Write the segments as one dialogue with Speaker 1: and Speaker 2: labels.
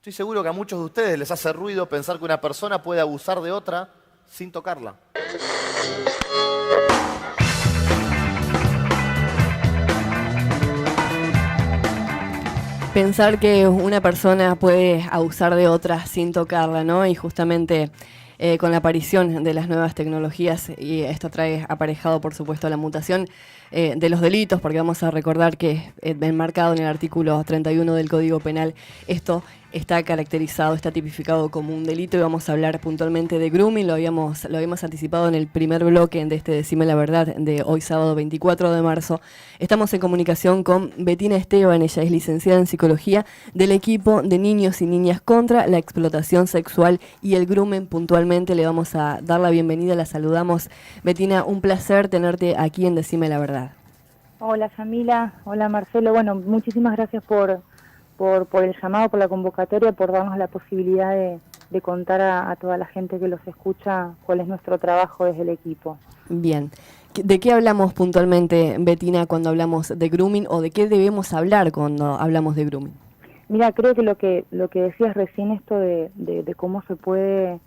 Speaker 1: Estoy seguro que a muchos de ustedes les hace ruido pensar que una persona puede abusar de otra sin tocarla.
Speaker 2: Pensar que una persona puede abusar de otra sin tocarla, ¿no? Y justamente con la aparición de las nuevas tecnologías, y esto trae aparejado, por supuesto, la mutación de los delitos, porque vamos a recordar que enmarcado en el artículo 31 del Código Penal, esto está caracterizado, está tipificado como un delito, y vamos a hablar puntualmente de grooming. Lo habíamos anticipado en el primer bloque de este Decime la Verdad de hoy sábado 24 de marzo. Estamos en comunicación con Bettina Esteban, ella es licenciada en Psicología del equipo de Niños y Niñas contra la Explotación Sexual y el Grooming. Puntualmente le vamos a dar la bienvenida, la saludamos. Bettina, un placer tenerte aquí en Decime la Verdad.
Speaker 3: Hola Yamila, hola Marcelo, bueno, muchísimas gracias por el llamado, por la convocatoria, por darnos la posibilidad de contar a toda la gente que los escucha cuál es nuestro trabajo desde el equipo.
Speaker 2: Bien. ¿De qué hablamos puntualmente, Bettina, cuando hablamos de grooming, o de qué debemos hablar cuando hablamos de grooming?
Speaker 3: Mira, creo que lo que decías recién, esto de cómo se puede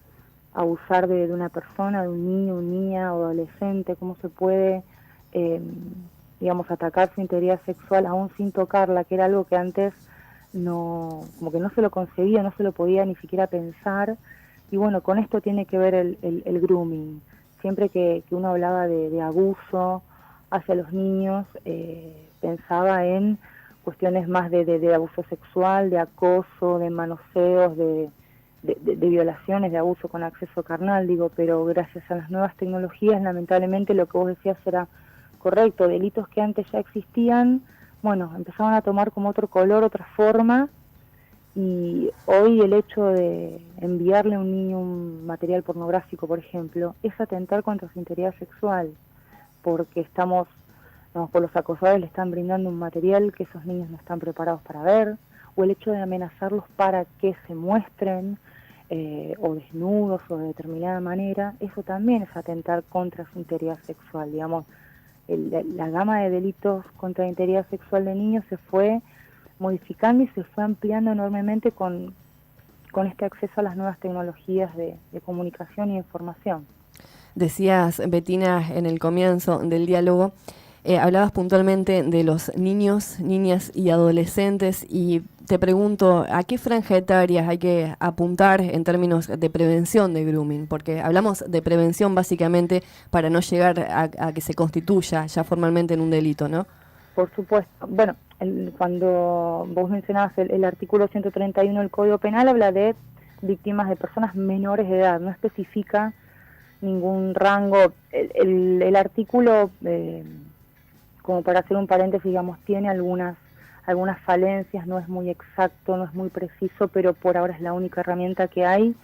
Speaker 3: abusar de una persona, de un niño, una niña o adolescente, cómo se puede, digamos, atacar su integridad sexual aún sin tocarla, que era algo que antes no, como que no se lo concebía, no se lo podía ni siquiera pensar. Y bueno, con esto tiene que ver el grooming. Siempre que uno hablaba de abuso hacia los niños, pensaba en cuestiones más de abuso sexual, de acoso, de manoseos, de violaciones, de abuso con acceso carnal, digo, pero gracias a las nuevas tecnologías, lamentablemente lo que vos decías era correcto, delitos que antes ya existían, bueno, empezaban a tomar como otro color, otra forma, y hoy el hecho de enviarle a un niño un material pornográfico, por ejemplo, es atentar contra su integridad sexual, porque por los acosadores le están brindando un material que esos niños no están preparados para ver, o el hecho de amenazarlos para que se muestren, o desnudos o de determinada manera, eso también es atentar contra su integridad sexual, digamos. La gama de delitos contra la integridad sexual de niños se fue modificando y se fue ampliando enormemente con este acceso a las nuevas tecnologías de comunicación y información.
Speaker 2: Decías, Bettina, en el comienzo del diálogo, hablabas puntualmente de los niños, niñas y adolescentes, y te pregunto, ¿a qué franja etaria hay que apuntar en términos de prevención de grooming? Porque hablamos de prevención básicamente para no llegar a que se constituya ya formalmente en un delito, ¿no?
Speaker 3: Por supuesto. Bueno, cuando vos mencionabas el artículo 131 del Código Penal, habla de víctimas de personas menores de edad, no especifica ningún rango. El artículo, como para hacer un paréntesis, digamos, tiene algunas falencias, no es muy exacto, no es muy preciso, pero por ahora es la única herramienta que hay,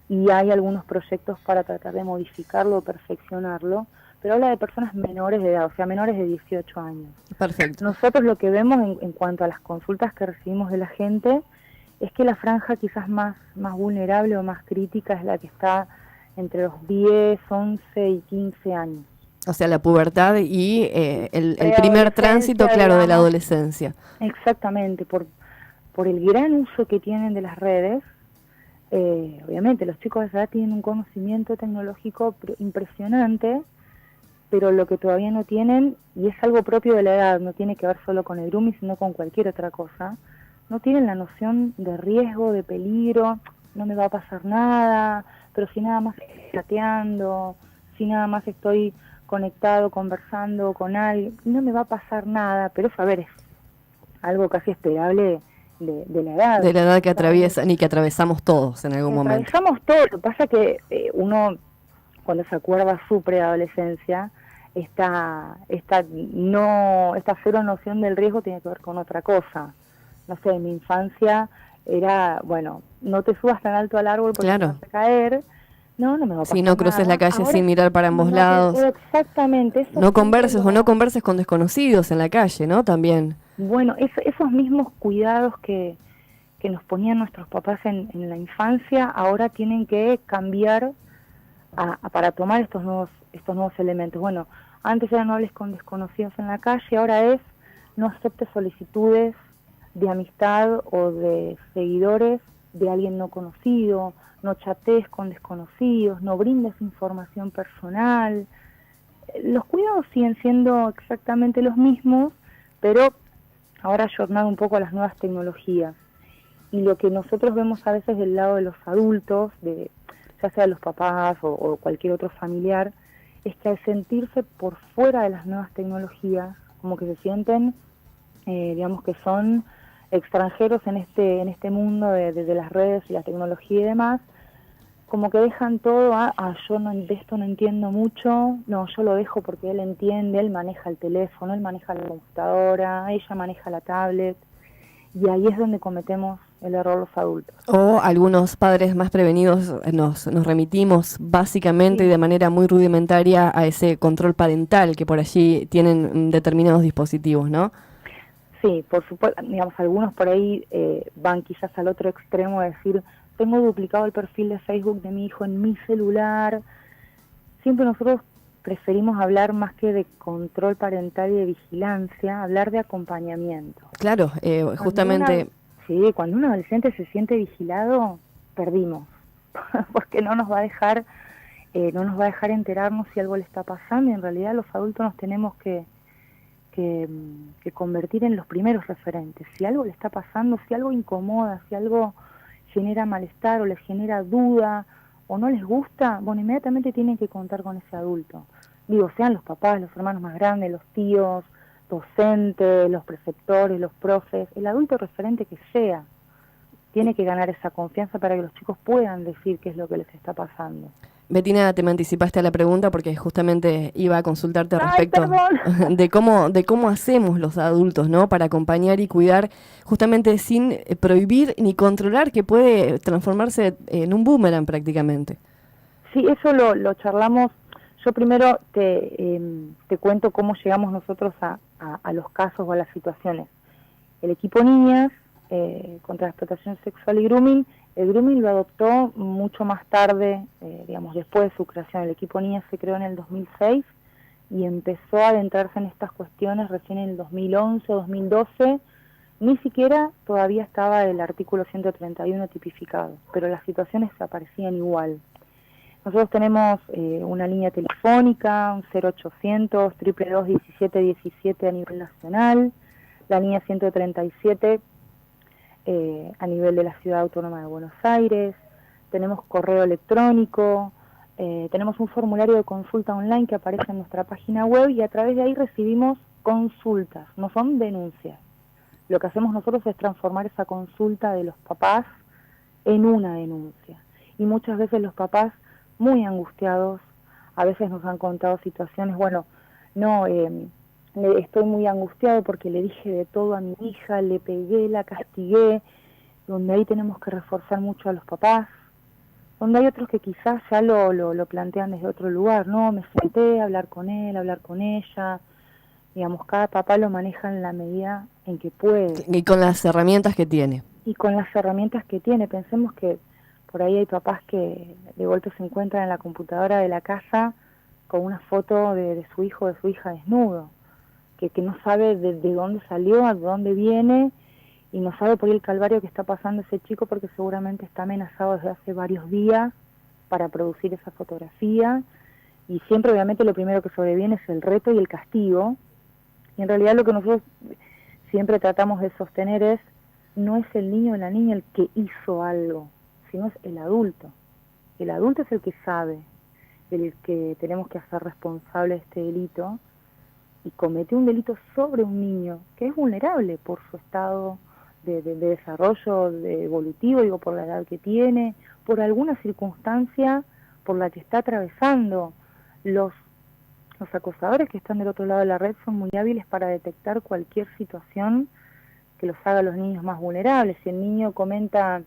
Speaker 3: y hay algunos proyectos para tratar de modificarlo o perfeccionarlo, pero habla de personas menores de edad, o sea, menores de 18 años.
Speaker 2: Perfecto.
Speaker 3: Nosotros lo que vemos en cuanto a las consultas que recibimos de la gente es que la franja quizás más vulnerable o más crítica es la que está entre los 10, 11 y 15 años.
Speaker 2: O sea, la pubertad y el primer tránsito, claro, digamos, de la adolescencia.
Speaker 3: Exactamente, por el gran uso que tienen de las redes. Obviamente los chicos de esa edad tienen un conocimiento tecnológico impresionante, pero lo que todavía no tienen, y es algo propio de la edad, no tiene que ver solo con el grooming, sino con cualquier otra cosa, no tienen la noción de riesgo, de peligro, no me va a pasar nada, pero si nada más estoy chateando, si nada más estoy conectado, conversando con alguien, no me va a pasar nada, pero eso, a ver, es algo casi esperable de la edad.
Speaker 2: De la edad que atraviesan y que atravesamos todos en algún momento.
Speaker 3: Atravesamos todo, lo que pasa es que uno, cuando se acuerda su preadolescencia, esta cero noción del riesgo tiene que ver con otra cosa. No sé, en mi infancia era, bueno, no te subas tan alto al árbol porque
Speaker 2: claro,
Speaker 3: te vas a caer. No me va a pasar
Speaker 2: si no cruces
Speaker 3: nada.
Speaker 2: la calle
Speaker 3: Ahora,
Speaker 2: sin mirar para ambos lados.
Speaker 3: Exactamente.
Speaker 2: No converses o no converses con desconocidos en la calle, ¿no? También.
Speaker 3: Bueno, esos mismos cuidados que nos ponían nuestros papás en la infancia, ahora tienen que cambiar para tomar estos nuevos elementos. Bueno, antes era no hables con desconocidos en la calle, ahora es no aceptes solicitudes de amistad o de seguidores de alguien no conocido, no chatees con desconocidos, no brindes información personal. Los cuidados siguen siendo exactamente los mismos, pero ahora ayornado un poco a las nuevas tecnologías. Y lo que nosotros vemos a veces del lado de los adultos, ya sea los papás o cualquier otro familiar, es que al sentirse por fuera de las nuevas tecnologías, como que se sienten, digamos que son extranjeros en este mundo de las redes y la tecnología y demás, como que dejan todo yo de esto no entiendo mucho, no, yo lo dejo porque él entiende, él maneja el teléfono, él maneja la computadora, ella maneja la tablet, y ahí es donde cometemos el error los adultos.
Speaker 2: O algunos padres más prevenidos nos remitimos básicamente y de manera muy rudimentaria a ese control parental que por allí tienen determinados dispositivos, ¿no?
Speaker 3: Sí, por supuesto, digamos, algunos por ahí van quizás al otro extremo de decir, tengo duplicado el perfil de Facebook de mi hijo en mi celular. Siempre nosotros preferimos hablar más que de control parental y de vigilancia, hablar de acompañamiento.
Speaker 2: Claro, justamente...
Speaker 3: Cuando un adolescente se siente vigilado, perdimos, porque no nos va a dejar enterarnos si algo le está pasando, y en realidad los adultos nos tenemos que convertir en los primeros referentes. Si algo le está pasando, si algo incomoda, si algo genera malestar o les genera duda o no les gusta, bueno, inmediatamente tienen que contar con ese adulto. Digo, sean los papás, los hermanos más grandes, los tíos, docentes, los preceptores, los profes, el adulto referente que sea, tiene que ganar esa confianza para que los chicos puedan decir qué es lo que les está pasando.
Speaker 2: Betina, te me anticipaste a la pregunta porque justamente iba a consultarte respecto de cómo hacemos los adultos, ¿no? Para acompañar y cuidar, justamente sin prohibir ni controlar, que puede transformarse en un boomerang prácticamente.
Speaker 3: Sí, eso lo charlamos. Yo primero te cuento cómo llegamos nosotros a los casos o a las situaciones. El equipo Niñas contra la explotación sexual y grooming, el grooming lo adoptó mucho más tarde, digamos, después de su creación. El equipo Niñas se creó en el 2006 y empezó a adentrarse en estas cuestiones recién en el 2011, 2012. Ni siquiera todavía estaba el artículo 131 tipificado, pero las situaciones aparecían igual. Nosotros tenemos una línea telefónica, un 0800 222 1717 a nivel nacional, la línea 137 a nivel de la Ciudad Autónoma de Buenos Aires, tenemos correo electrónico, tenemos un formulario de consulta online que aparece en nuestra página web y a través de ahí recibimos consultas, no son denuncias. Lo que hacemos nosotros es transformar esa consulta de los papás en una denuncia. Y muchas veces los papás, muy angustiados, a veces nos han contado situaciones, bueno, no, estoy muy angustiado porque le dije de todo a mi hija, le pegué, la castigué, donde ahí tenemos que reforzar mucho a los papás, donde hay otros que quizás ya lo plantean desde otro lugar, no, me senté a hablar con él, a hablar con ella, digamos, cada papá lo maneja en la medida en que puede.
Speaker 2: Y con las herramientas que tiene.
Speaker 3: Y con las herramientas que tiene, pensemos que por ahí hay papás que de golpe se encuentran en la computadora de la casa con una foto de su hijo o de su hija desnudo, que no sabe de dónde salió, a dónde viene, y no sabe por ahí el calvario que está pasando ese chico porque seguramente está amenazado desde hace varios días para producir esa fotografía, y siempre obviamente lo primero que sobreviene es el reto y el castigo, y en realidad lo que nosotros siempre tratamos de sostener es, no es el niño o la niña el que hizo algo, sino es el adulto. El adulto es el que sabe, el que tenemos que hacer responsable de este delito, y comete un delito sobre un niño que es vulnerable por su estado de desarrollo evolutivo, digo, por la edad que tiene, por alguna circunstancia por la que está atravesando. Los acosadores que están del otro lado de la red son muy hábiles para detectar cualquier situación que los haga a los niños más vulnerables. Si el niño comenta,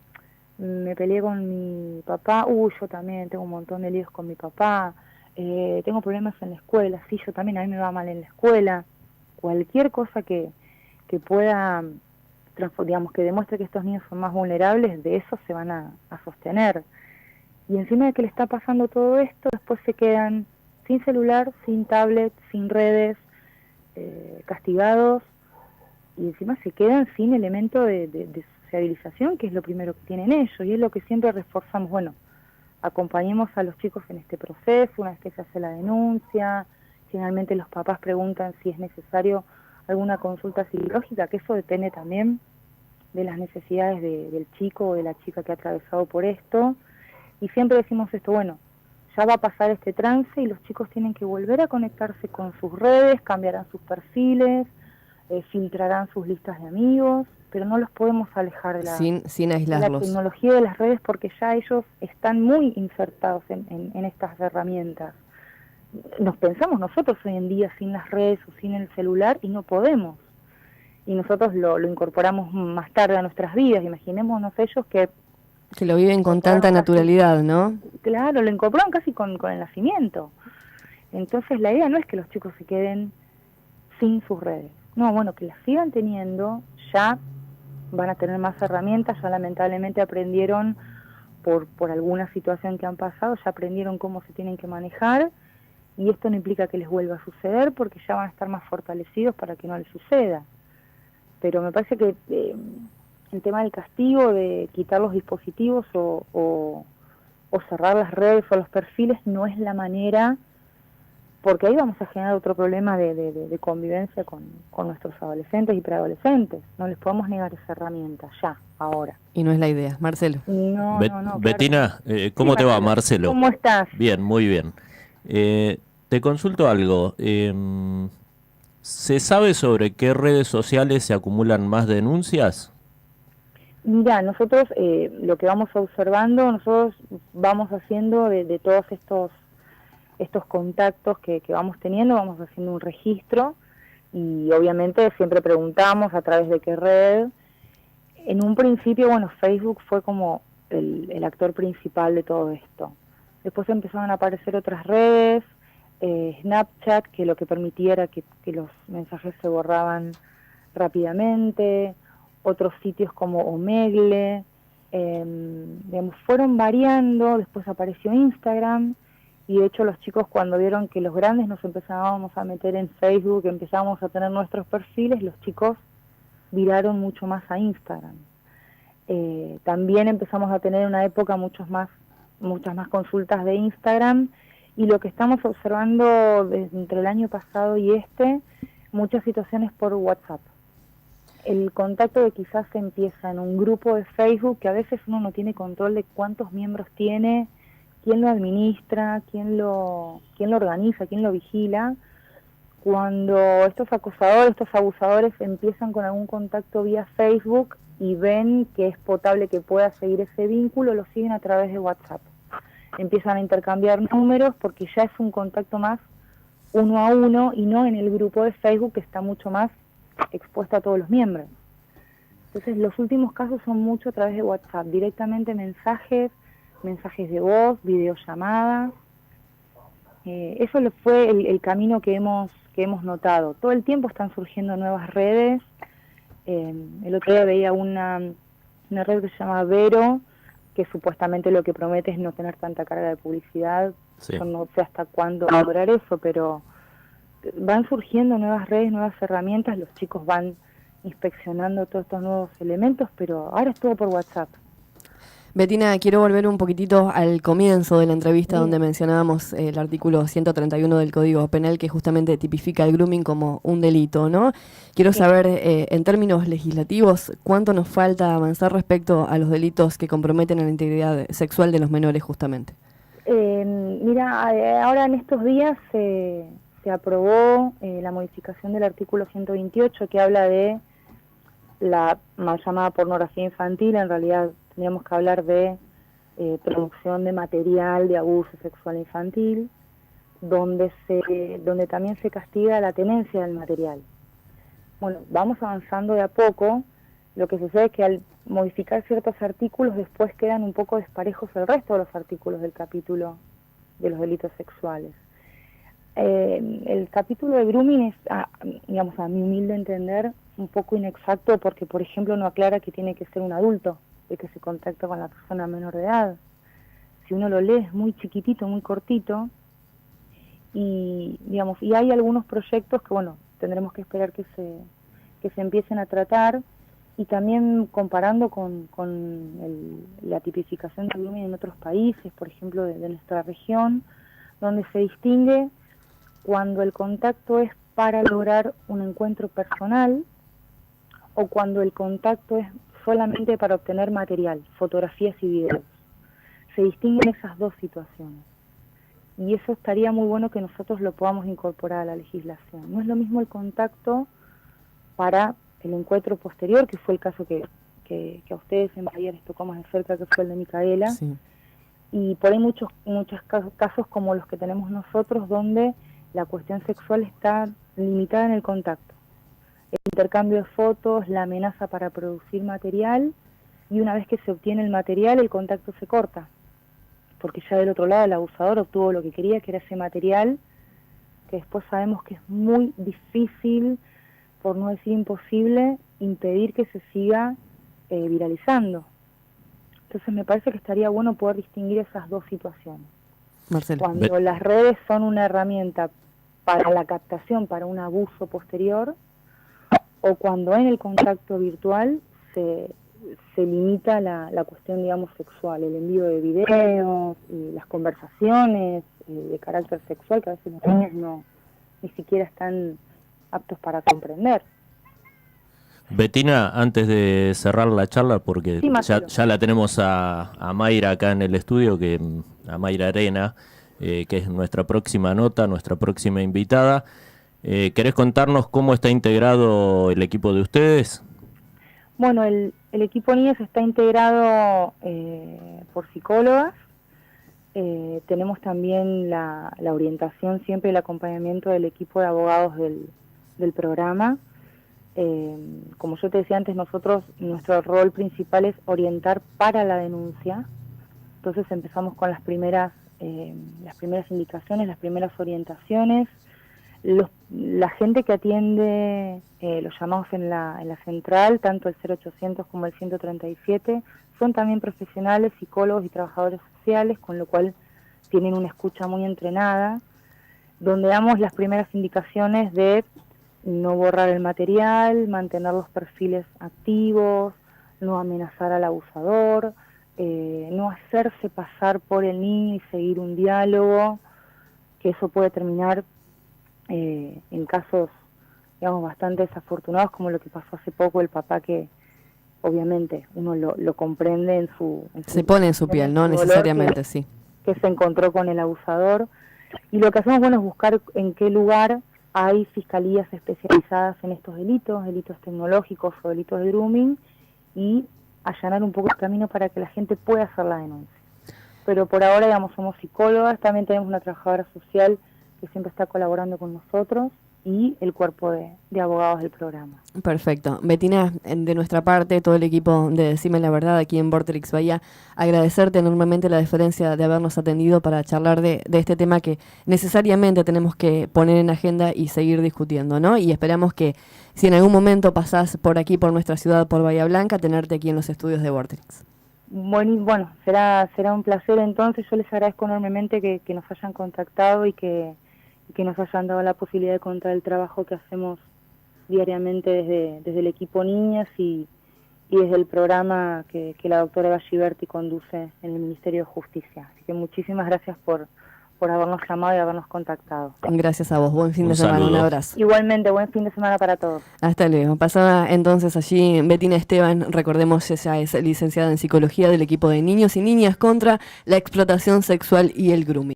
Speaker 3: me peleé con mi papá, yo también tengo un montón de líos con mi papá, tengo problemas en la escuela, sí, yo también, a mí me va mal en la escuela. Cualquier cosa que pueda, digamos, que demuestre que estos niños son más vulnerables, de eso se van a sostener. Y encima de que le está pasando todo esto, después se quedan sin celular, sin tablet, sin redes, castigados, y encima se quedan sin elemento de sociabilización, que es lo primero que tienen ellos, y es lo que siempre reforzamos. Bueno, acompañemos a los chicos en este proceso, una vez que se hace la denuncia, generalmente los papás preguntan si es necesario alguna consulta psicológica, que eso depende también de las necesidades del chico o de la chica que ha atravesado por esto, y siempre decimos esto, bueno, ya va a pasar este trance y los chicos tienen que volver a conectarse con sus redes, cambiarán sus perfiles, filtrarán sus listas de amigos, pero no los podemos alejar de
Speaker 2: sin
Speaker 3: de la
Speaker 2: aislarlos.
Speaker 3: tecnología de las redes porque ya ellos están muy insertados en estas herramientas. Nos pensamos nosotros hoy en día sin las redes o sin el celular y no podemos. Y nosotros lo incorporamos más tarde a nuestras vidas. Imaginémonos ellos que
Speaker 2: lo viven con tanta naturalidad, ¿no?
Speaker 3: Claro, lo incorporan casi con el nacimiento. Entonces la idea no es que los chicos se queden sin sus redes. No, bueno, que las sigan teniendo, ya van a tener más herramientas, ya lamentablemente aprendieron por alguna situación que han pasado, ya aprendieron cómo se tienen que manejar, y esto no implica que les vuelva a suceder porque ya van a estar más fortalecidos para que no les suceda. Pero me parece que el tema del castigo, de quitar los dispositivos o cerrar las redes o los perfiles no es la manera, porque ahí vamos a generar otro problema de convivencia con nuestros adolescentes y preadolescentes. No les podemos negar esa herramienta ya, ahora.
Speaker 2: Y no es la idea. Marcelo.
Speaker 3: No, claro.
Speaker 4: Bettina, ¿cómo te va, Marcelo?
Speaker 3: ¿Cómo estás?
Speaker 4: Bien, muy bien. Te consulto algo. ¿Se sabe sobre qué redes sociales se acumulan más denuncias?
Speaker 3: Mira, nosotros lo que vamos observando, nosotros vamos haciendo de todos estos contactos que vamos teniendo, vamos haciendo un registro y obviamente siempre preguntamos a través de qué red. En un principio, bueno, Facebook fue como el actor principal de todo esto. Después empezaron a aparecer otras redes, Snapchat, que lo que permitía era que los mensajes se borraban rápidamente, otros sitios como Omegle, digamos, fueron variando, después apareció Instagram, y de hecho los chicos cuando vieron que los grandes nos empezábamos a meter en Facebook, empezábamos a tener nuestros perfiles, los chicos viraron mucho más a Instagram. También empezamos a tener en una época muchas más consultas de Instagram, y lo que estamos observando entre el año pasado y muchas situaciones por WhatsApp. El contacto que quizás se empieza en un grupo de Facebook, que a veces uno no tiene control de cuántos miembros tiene, quién lo administra, quién lo organiza, quién lo vigila. Cuando estos acosadores, estos abusadores empiezan con algún contacto vía Facebook y ven que es potable que pueda seguir ese vínculo, lo siguen a través de WhatsApp. Empiezan a intercambiar números porque ya es un contacto más uno a uno y no en el grupo de Facebook que está mucho más expuesto a todos los miembros. Entonces los últimos casos son mucho a través de WhatsApp, directamente mensajes de voz, videollamadas. Eso fue el camino que hemos notado. Todo el tiempo están surgiendo nuevas redes. El otro día veía una red que se llama Vero, que supuestamente lo que promete es no tener tanta carga de publicidad.
Speaker 4: Sí.
Speaker 3: Yo no sé hasta cuándo va a durar eso, pero van surgiendo nuevas redes, nuevas herramientas, los chicos van inspeccionando todos estos nuevos elementos, pero ahora es todo por WhatsApp.
Speaker 2: Bettina, quiero volver un poquitito al comienzo de la entrevista donde mencionábamos el artículo 131 del Código Penal que justamente tipifica el grooming como un delito, ¿no? Quiero saber, en términos legislativos, cuánto nos falta avanzar respecto a los delitos que comprometen a la integridad sexual de los menores justamente.
Speaker 3: Mira, ahora en estos días se aprobó la modificación del artículo 128 que habla de la mal llamada pornografía infantil. En realidad tendríamos que hablar de producción de material de abuso sexual infantil, donde también se castiga la tenencia del material. Bueno, vamos avanzando de a poco. Lo que sucede es que al modificar ciertos artículos después quedan un poco desparejos el resto de los artículos del capítulo de los delitos sexuales. El capítulo de grooming es, digamos, a mi humilde entender, un poco inexacto porque, por ejemplo, no aclara que tiene que ser un adulto el que se contacta con la persona menor de edad. Si uno lo lee es muy chiquitito, muy cortito, y digamos, y hay algunos proyectos que, bueno, tendremos que esperar que se empiecen a tratar, y también comparando con la tipificación del grooming en otros países, por ejemplo de nuestra región, donde se distingue cuando el contacto es para lograr un encuentro personal o cuando el contacto es solamente para obtener material, fotografías y videos. Se distinguen esas dos situaciones. Y eso estaría muy bueno que nosotros lo podamos incorporar a la legislación. No es lo mismo el contacto para el encuentro posterior, que fue el caso que a ustedes en Bahía les tocó más de cerca, que fue el de Micaela.
Speaker 2: Sí.
Speaker 3: Y por ahí muchos casos como los que tenemos nosotros, donde la cuestión sexual está limitada en el contacto. El intercambio de fotos, la amenaza para producir material, y una vez que se obtiene el material, el contacto se corta. Porque ya del otro lado el abusador obtuvo lo que quería, que era ese material, que después sabemos que es muy difícil, por no decir imposible, impedir que se siga viralizando. Entonces me parece que estaría bueno poder distinguir esas dos situaciones.
Speaker 2: Marcelo.
Speaker 3: Cuando las redes son una herramienta para la captación, para un abuso posterior, o cuando en el contacto virtual se limita la cuestión, digamos, sexual, el envío de videos, las conversaciones de carácter sexual, que a veces los niños ni siquiera están aptos para comprender.
Speaker 4: Betina, antes de cerrar la charla, porque
Speaker 3: Sí,
Speaker 4: ya la tenemos a Mayra acá en el estudio, a Mayra Arena, que es nuestra próxima nota, nuestra próxima invitada. ¿Querés contarnos cómo está integrado el equipo de ustedes?
Speaker 3: Bueno, el equipo Niños está integrado por psicólogas. Tenemos también la orientación, siempre el acompañamiento del equipo de abogados del programa. Como yo te decía antes, nuestro rol principal es orientar para la denuncia. Entonces empezamos con las primeras indicaciones, las primeras orientaciones. La gente que atiende los llamados en la central, tanto el 0800 como el 137, son también profesionales, psicólogos y trabajadores sociales, con lo cual tienen una escucha muy entrenada, donde damos las primeras indicaciones de no borrar el material, mantener los perfiles activos, no amenazar al abusador, no hacerse pasar por el niño y seguir un diálogo, que eso puede terminar en casos, digamos, bastante desafortunados, como lo que pasó hace poco, el papá que obviamente uno lo comprende en su
Speaker 2: se pone en su piel, no necesariamente, sí.
Speaker 3: Que se encontró con el abusador. Y lo que hacemos, bueno, es buscar en qué lugar hay fiscalías especializadas en estos delitos tecnológicos o delitos de grooming, y allanar un poco el camino para que la gente pueda hacer la denuncia. Pero por ahora, digamos, somos psicólogas, también tenemos una trabajadora social que siempre está colaborando con nosotros, y el cuerpo de abogados del programa.
Speaker 2: Perfecto. Betina, de nuestra parte, todo el equipo de Decime la Verdad aquí en Vorterix Bahía, agradecerte enormemente la deferencia de habernos atendido para charlar de este tema que necesariamente tenemos que poner en agenda y seguir discutiendo, ¿no? Y esperamos que si en algún momento pasás por aquí, por nuestra ciudad, por Bahía Blanca, tenerte aquí en los estudios de Vorterix.
Speaker 3: Bueno, será un placer entonces. Yo les agradezco enormemente que nos hayan contactado y que nos hayan dado la posibilidad de contar el trabajo que hacemos diariamente desde el equipo Niñas y desde el programa que la doctora Eva Giberti conduce en el Ministerio de Justicia. Así que muchísimas gracias por habernos llamado y habernos contactado.
Speaker 2: Gracias a vos. Buen fin de semana.
Speaker 4: Saludo.
Speaker 2: Un abrazo.
Speaker 3: Igualmente, buen fin de semana para todos.
Speaker 2: Hasta luego. Pasaba entonces allí Betina Esteban, recordemos, ella es licenciada en Psicología del equipo de Niños y Niñas contra la Explotación Sexual y el Grooming.